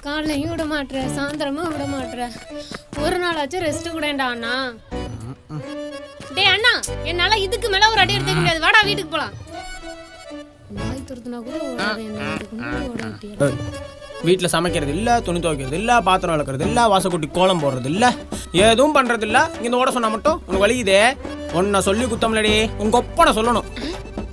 காலையும் விட மாட்டுற, சாயந்தரமும் விட மாட்டுற. ஒரு நாளாச்சும் ரெஸ்ட் கூடண்டா அண்ணா. டேய் அண்ணா, என்னால இதுக்கு மேல ஒரு அடி எடுத்துக்க முடியாது. வாடா வீட்டுக்கு போலாம். நாய் துரத்துனா கூட ஓடாது, என்ன வீட்டுக்கு முன்னாடி ஓட விட்டியா? வீட்டில் சமைக்கிறது இல்லை, துணி துவைக்கிறது இல்லை, பாத்திரம் விளக்குறது இல்லை, வாசக்கூட்டி கோலம் போடுறது இல்லை, எதுவும் பண்ணுறது இல்லை. இங்கே ஓட சொன்னால் மட்டும் உனக்கு வலிக்குதே. ஒன்றை சொல்லி குத்தம்லடி, உங்கள் ஒப்பனை சொல்லணும்.